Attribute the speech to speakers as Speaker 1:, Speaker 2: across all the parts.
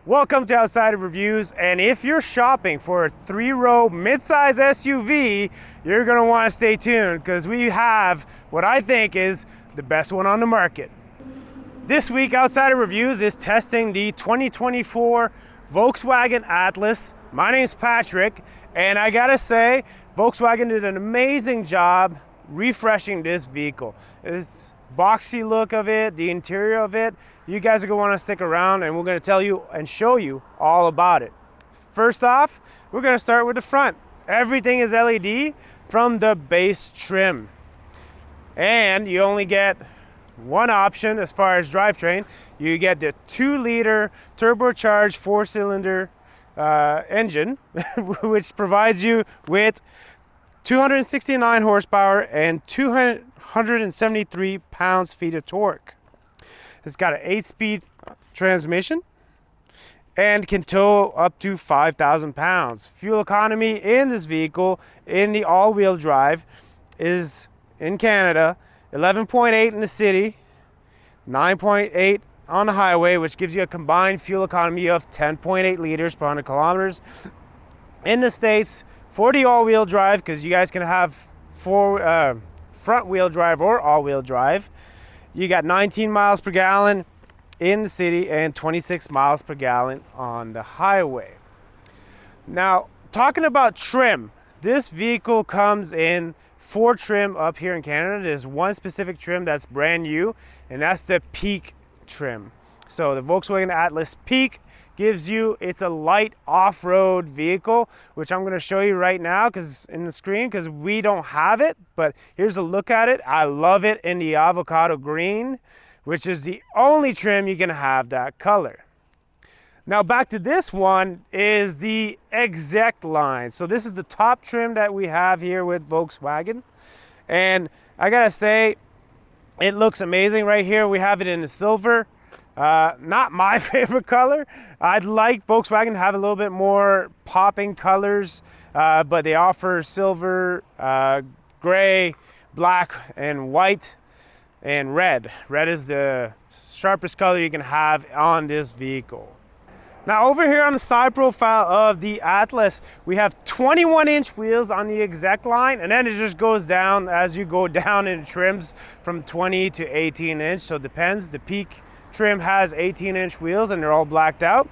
Speaker 1: Welcome to Outside of Reviews, and if you're shopping for a 3-row midsize SUV, you're going to want to stay tuned because we have what I think is the best one on the market. This week, Outside of Reviews is testing the 2024 Volkswagen Atlas. My name's Patrick, and I gotta say, Volkswagen did an amazing job refreshing this vehicle. It's boxy look of it, the interior of it. You guys are going to want to stick around and we're going to tell you and show you all about it. First off, we're going to start with the front. Everything is LED from the base trim. And you only get one option as far as drivetrain. You get the 2-liter turbocharged 4-cylinder engine, which provides you with 269 horsepower and 273 pounds-feet of torque. It's got an 8-speed transmission and can tow up to 5,000 pounds. Fuel economy in this vehicle in the all-wheel drive is, in Canada, 11.8 in the city, 9.8 on the highway, which gives you a combined fuel economy of 10.8 liters per 100 kilometers. In the States, for the all-wheel drive, because you guys can have front-wheel drive or all-wheel drive, you got 19 miles per gallon in the city and 26 miles per gallon on the highway. Now, talking about trim, this vehicle comes in 4 trim up here in Canada. There's one specific trim that's brand new, and that's the Peak trim. So the Volkswagen Atlas Peak gives you, it's a light off-road vehicle, which I'm going to show you right now because in the screen, because we don't have it, but here's a look at it. I love it in the avocado green, which is the only trim you can have that color. Now back to this one is the Exec line. So this is the top trim that we have here with Volkswagen, and I gotta say it looks amazing right here. We have it in the silver. Not my favorite color. I'd like Volkswagen to have a little bit more popping colors, but they offer silver, gray, black, and white, and red. Red is the sharpest color you can have on this vehicle. Now over here on the side profile of the Atlas, we have 21-inch wheels on the Exec line, and then it just goes down as you go down in trims from 20 to 18 inch, so it depends. The Peak trim has 18-inch wheels and they're all blacked out.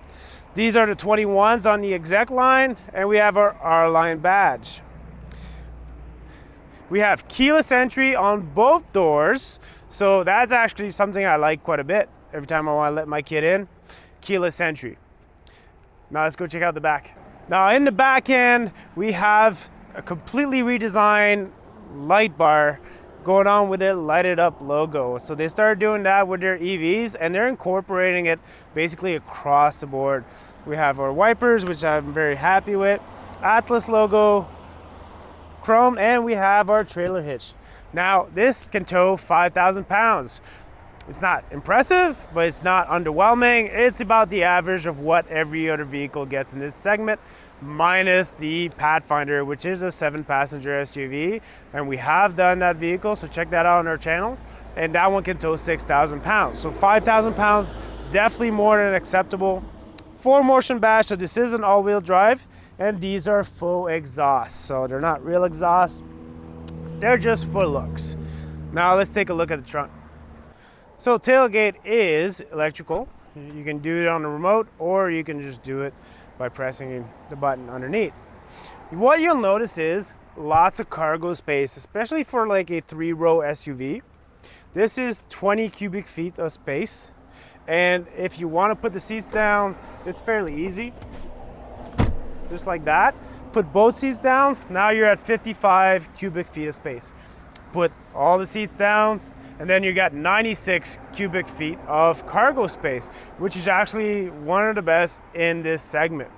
Speaker 1: These are the 21s on the Exec line, and we have our R-Line badge. We have keyless entry on both doors, so that's actually something I like quite a bit. Every time I want to let my kid in, keyless entry. Now let's go check out the back. Now in the back end, we have a completely redesigned light bar going on with their lighted up logo. So they started doing that with their EVs, and they're incorporating it basically across the board. We have our wipers, which I'm very happy with, Atlas logo, chrome, and we have our trailer hitch. Now this can tow 5,000 pounds. It's not impressive, but it's not underwhelming. It's about the average of what every other vehicle gets in this segment, minus the Pathfinder, which is a 7-passenger SUV, and we have done that vehicle, so check that out on our channel, and that one can tow 6,000 pounds. So 5,000 pounds, definitely more than acceptable. 4-motion badge, so this is an all-wheel drive, and these are full exhaust, so they're not real exhaust, they're just for looks. Now let's take a look at the trunk. So tailgate is electrical. You can do it on the remote, or you can just do it by pressing the button underneath. What you'll notice is lots of cargo space, especially for like a 3-row SUV. This is 20 cubic feet of space, and if you want to put the seats down, it's fairly easy, just like that. Put both seats down, now you're at 55 cubic feet of space. Put all the seats down, and then you got 96 cubic feet of cargo space, which is actually one of the best in this segment.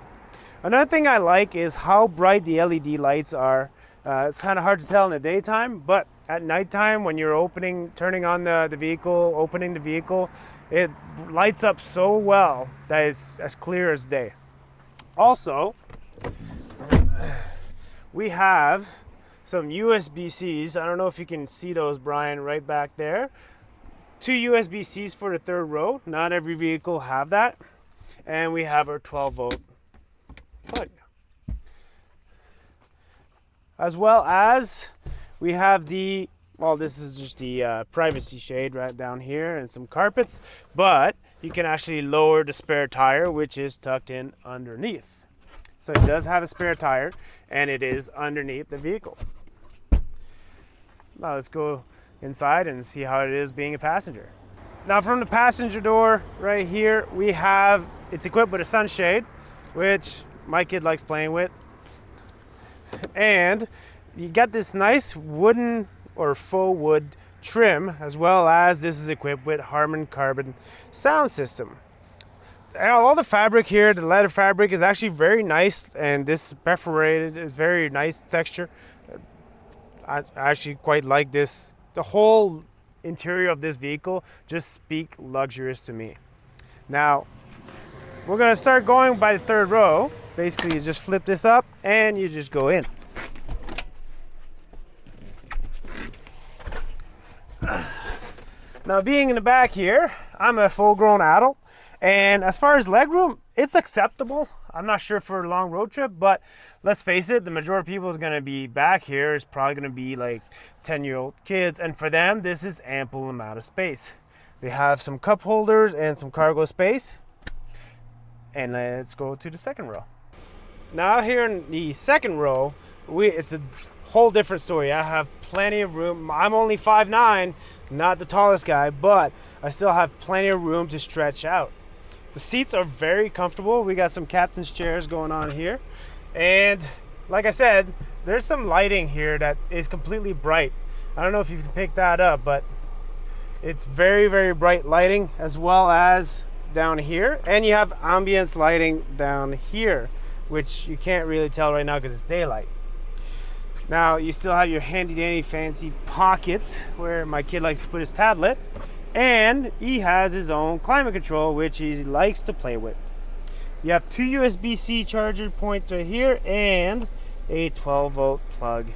Speaker 1: Another thing I like is how bright the LED lights are. It's kind of hard to tell in the daytime, but at nighttime when you're turning on the vehicle, opening the vehicle, it lights up so well that it's as clear as day. Also, we have some USB-Cs. I don't know if you can see those, Brian, right back there. 2 USB-Cs for the third row. Not every vehicle have that. and we have our 12-volt plug. As well as we have the, well, this is just the privacy shade right down here and some carpets, but you can actually lower the spare tire, which is tucked in underneath. So it does have a spare tire, and it is underneath the vehicle. Now let's go inside and see how it is being a passenger. Now from the passenger door right here, we have, it's equipped with a sunshade, which my kid likes playing with. And you got this nice wooden or faux wood trim, as well as this is equipped with Harman Kardon sound system. And all the fabric here, the leather fabric, is actually very nice, and this perforated is very nice texture. I actually quite like this. The whole interior of this vehicle just speak luxurious to me. Now we're gonna start going by the third row. Basically, you just flip this up and you just go in. Now, being in the back here, I'm a full-grown adult, and as far as legroom, it's acceptable. I'm not sure for a long road trip, but let's face it, the majority of people is going to be back here is probably going to be like 10-year-old kids, and for them, this is ample amount of space. They have some cup holders and some cargo space. And let's go to the second row. Now here in the second row, it's a whole different story. I have plenty of room. I'm only 5'9", not the tallest guy, but I still have plenty of room to stretch out. The seats are very comfortable. We got some captain's chairs going on here. And like I said, there's some lighting here that is completely bright. I don't know if you can pick that up, but it's very, very bright lighting, as well as down here. And you have ambience lighting down here, which you can't really tell right now because it's daylight. Now you still have your handy dandy fancy pocket where my kid likes to put his tablet, and he has his own climate control, which he likes to play with. You have two USB-C charger points right here and a 12-volt plug.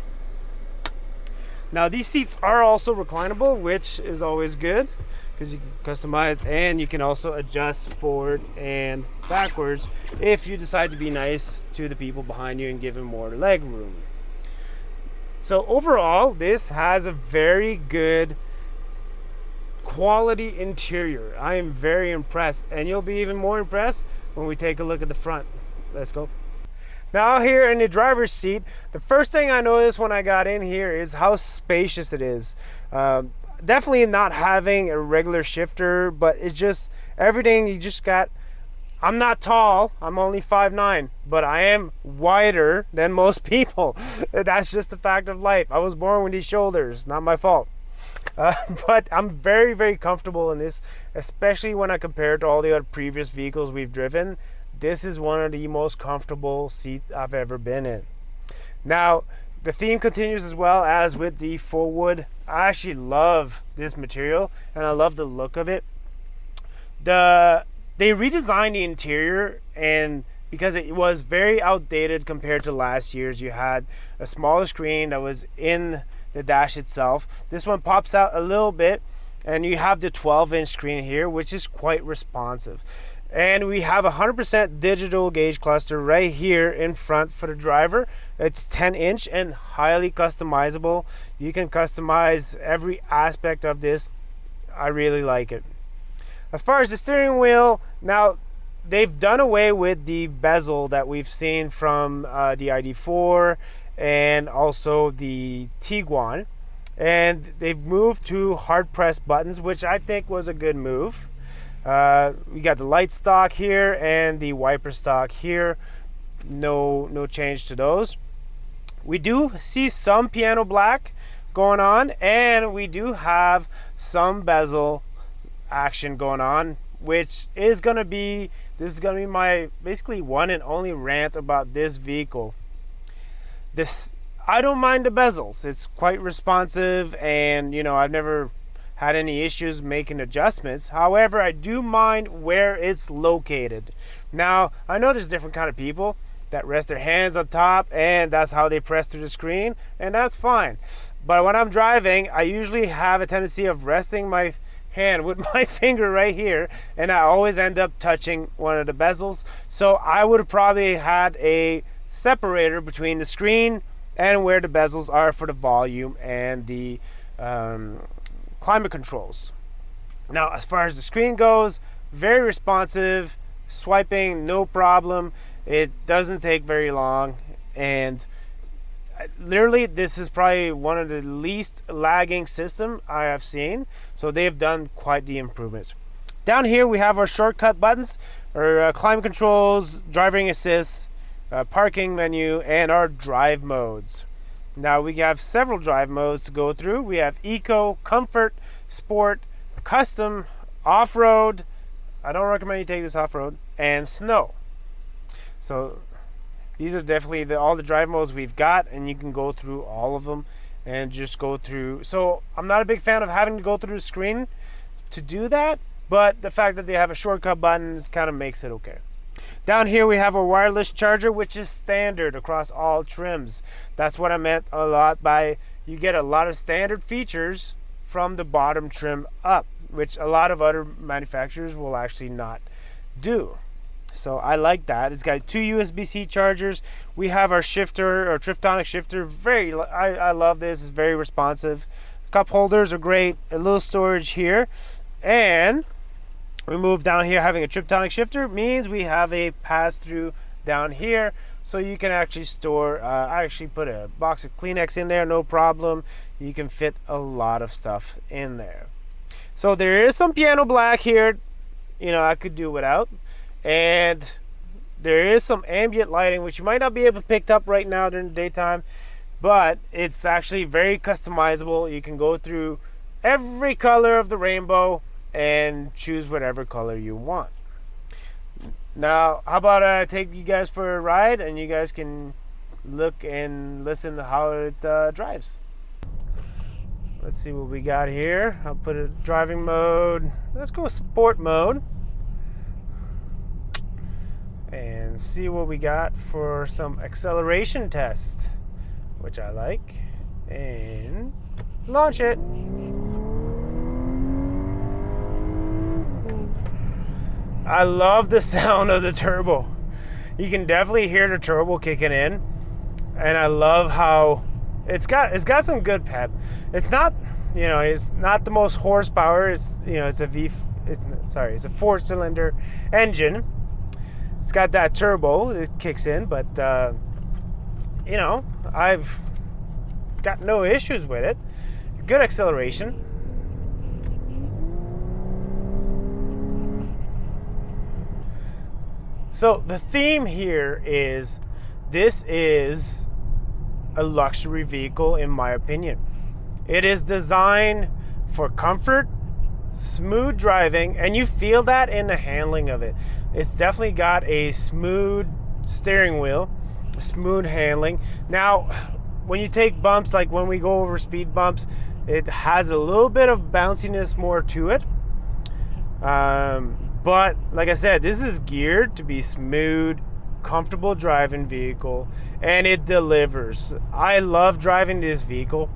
Speaker 1: Now these seats are also reclinable, which is always good because you can customize, and you can also adjust forward and backwards if you decide to be nice to the people behind you and give them more leg room. So overall, this has a very good quality interior. I am very impressed, and you'll be even more impressed when we take a look at the front. Let's go. Now here in the driver's seat, the first thing I noticed when I got in here is how spacious it is. Definitely not having a regular shifter, but it's just everything you just got. I'm not tall, I'm only 5'9", but I am wider than most people. That's just a fact of life. I was born with these shoulders, not my fault. But I'm very, very comfortable in this, especially when I compare it to all the other previous vehicles we've driven. This is one of the most comfortable seats I've ever been in. Now, the theme continues as well as with the full wood. I actually love this material, and I love the look of it. They redesigned the interior, and because it was very outdated compared to last year's, you had a smaller screen that was in the dash itself. This one pops out a little bit, and you have the 12-inch screen here, which is quite responsive. And we have a 100% digital gauge cluster right here in front for the driver. It's 10-inch and highly customizable. You can customize every aspect of this. I really like it. As far as the steering wheel, now they've done away with the bezel that we've seen from the ID4 and also the Tiguan, and they've moved to hard press buttons, which I think was a good move. We got the light stock here and the wiper stock here. No change to those. We do see some piano black going on, and we do have some bezel action going on, which is gonna be my basically one and only rant about this vehicle. I don't mind the bezels. It's quite responsive, and I've never had any issues making adjustments. However, I do mind where it's located. Now, I know there's different kind of people that rest their hands on top, and that's how they press through the screen, and that's fine. But when I'm driving, I usually have a tendency of resting my hand with my finger right here, and I always end up touching one of the bezels. So I would have probably had a separator between the screen and where the bezels are for the volume and the climate controls. Now, as far as the screen goes, very responsive, swiping, no problem. It doesn't take very long, and literally this is probably one of the least lagging system I have seen. So they've done quite the improvement. Down here we have our shortcut buttons, our climate controls, driving assist, parking menu, and our drive modes. Now we have several drive modes to go through. We have eco, comfort, sport, custom, off-road. I don't recommend you take this off-road, and snow. So these are definitely all the drive modes we've got, and you can go through all of them and just go through. So I'm not a big fan of having to go through the screen to do that, but the fact that they have a shortcut button kind of makes it okay. Down here we have a wireless charger, which is standard across all trims. That's what I meant a lot by you get a lot of standard features from the bottom trim up, which a lot of other manufacturers will actually not do. So I like that. It's got 2 USB-C chargers. We have our shifter, our Triftonic shifter. I love this. It's very responsive. Cup holders are great. A little storage here. And we move down here. Having a Triftonic shifter means we have a pass-through down here. So you can actually store, I actually put a box of Kleenex in there, no problem. You can fit a lot of stuff in there. So there is some piano black here, you know, I could do without. And there is some ambient lighting, which you might not be able to pick up right now during the daytime, but it's actually very customizable. You can go through every color of the rainbow and choose whatever color you want. Now, how about I take you guys for a ride and you guys can look and listen to how it drives. Let's see what we got here. I'll put a driving mode. Let's go sport mode. And see what we got for some acceleration tests, which I like. And launch it. I love the sound of the turbo. You can definitely hear the turbo kicking in, and I love how it's got some good pep. It's not, you know, it's not the most horsepower. It's, you know, it's a 4-cylinder engine. It's got that turbo that kicks in, but you know, I've got no issues with it. Good acceleration. So the theme here is, this is a luxury vehicle in my opinion. It is designed for comfort, smooth driving, and you feel that in the handling of it. It's definitely got a smooth steering wheel, smooth handling. Now, when you take bumps, like when we go over speed bumps, it has a little bit of bounciness more to it. But like I said, this is geared to be smooth, comfortable driving vehicle, and it delivers. I love driving this vehicle.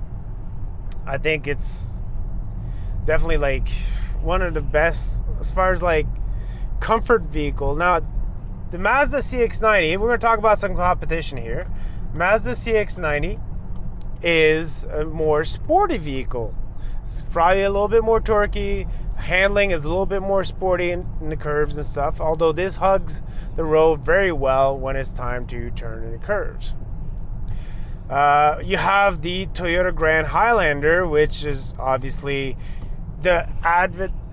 Speaker 1: I think it's definitely like one of the best as far as like comfort vehicle. Now, the Mazda CX-90, we're going to talk about some competition here. Mazda CX-90 is a more sporty vehicle. It's probably a little bit more torquey. Handling is a little bit more sporty in the curves and stuff, although this hugs the road very well when it's time to turn in the curves. You have the Toyota Grand Highlander, which is obviously the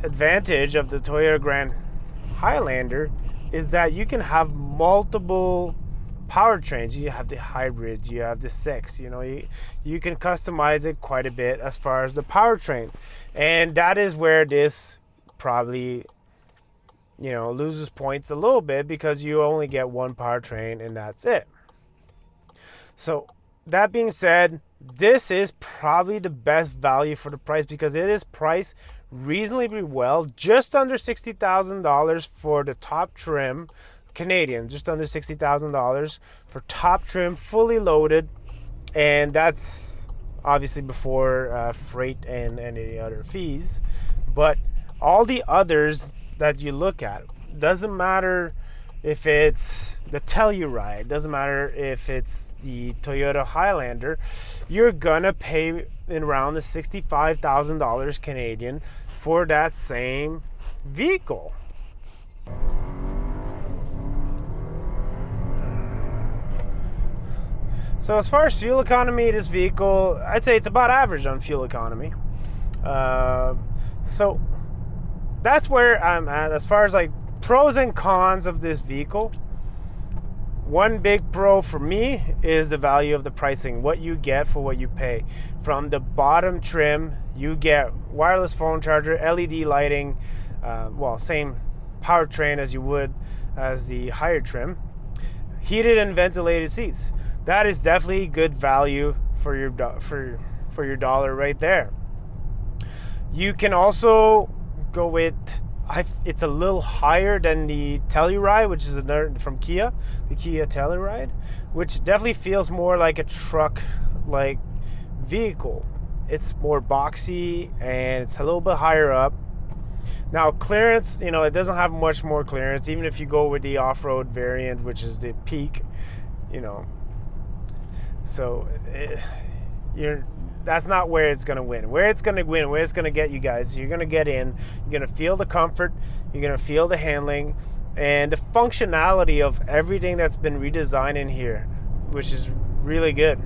Speaker 1: advantage of the Toyota Grand Highlander is that you can have multiple powertrains. You have the hybrid, you have the 6, you know, you can customize it quite a bit as far as the powertrain. And that is where this probably, you know, loses points a little bit, because you only get one powertrain and that's it. So that being said, this is probably the best value for the price, because it is priced reasonably well, just under $60,000 for the top trim, Canadian, just under $60,000 for top trim, fully loaded, and that's obviously before freight and any other fees. But all the others that you look at, doesn't matter if it's the Telluride, doesn't matter if it's the Toyota Highlander, you're gonna pay around the $65,000 Canadian for that same vehicle. So as far as fuel economy, this vehicle, I'd say it's about average on fuel economy. So that's where I'm at as far as like pros and cons of this vehicle. One big pro for me is the value of the pricing, what you get for what you pay. From the bottom trim, you get wireless phone charger, LED lighting, well, same powertrain as you would as the higher trim, heated and ventilated seats. That is definitely good value for your dollar right there. You can also go with, it's a little higher than the Telluride, which is another from Kia, the Kia Telluride, which definitely feels more like a truck-like vehicle. It's more boxy and it's a little bit higher up. Now clearance, you know, it doesn't have much more clearance, even if you go with the off-road variant, which is the peak, you know. So that's not where it's going to win. Where it's going to win, where it's going to get you guys, you're going to get in, you're going to feel the comfort, you're going to feel the handling, and the functionality of everything that's been redesigned in here, which is really good.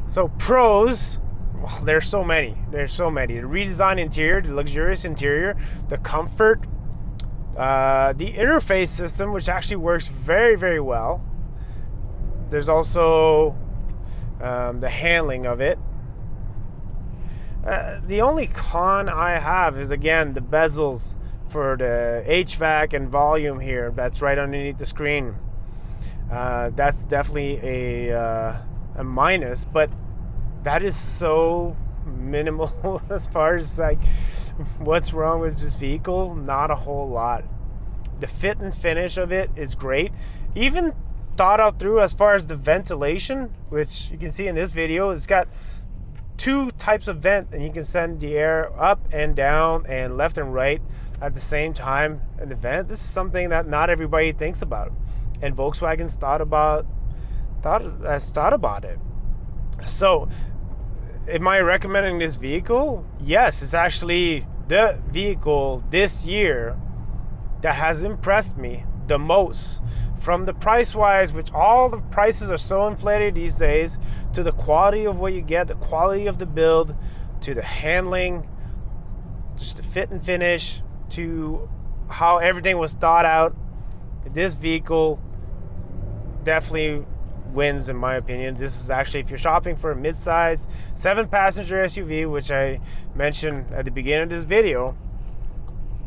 Speaker 1: So pros, well, there's so many. There's so many. The redesigned interior, the luxurious interior, the comfort, the interface system, which actually works very, very well. There's also the handling of it. The only con I have is, again, the bezels for the HVAC and volume here. That's right underneath the screen. That's definitely a minus, but that is so minimal as far as like what's wrong with this vehicle. Not a whole lot. The fit and finish of it is great. Even thought out through as far as the ventilation, which you can see in this video. It's got two types of vent, and you can send the air up and down and left and right at the same time in the vent. This is something that not everybody thinks about, and Volkswagen's thought about it. So am I recommending this vehicle? Yes, it's actually the vehicle this year that has impressed me the most. From the price wise, which all the prices are so inflated these days, to the quality of what you get, the quality of the build, to the handling, just the fit and finish, to how everything was thought out, this vehicle definitely wins in my opinion. This is actually, if you're shopping for a midsize 7-passenger SUV, which I mentioned at the beginning of this video,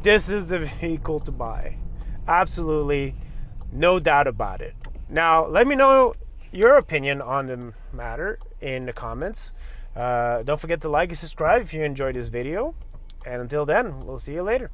Speaker 1: this is the vehicle to buy. Absolutely. No doubt about it. Now, let me know your opinion on the matter in the comments. Don't forget to like and subscribe if you enjoyed this video. And until then, we'll see you later.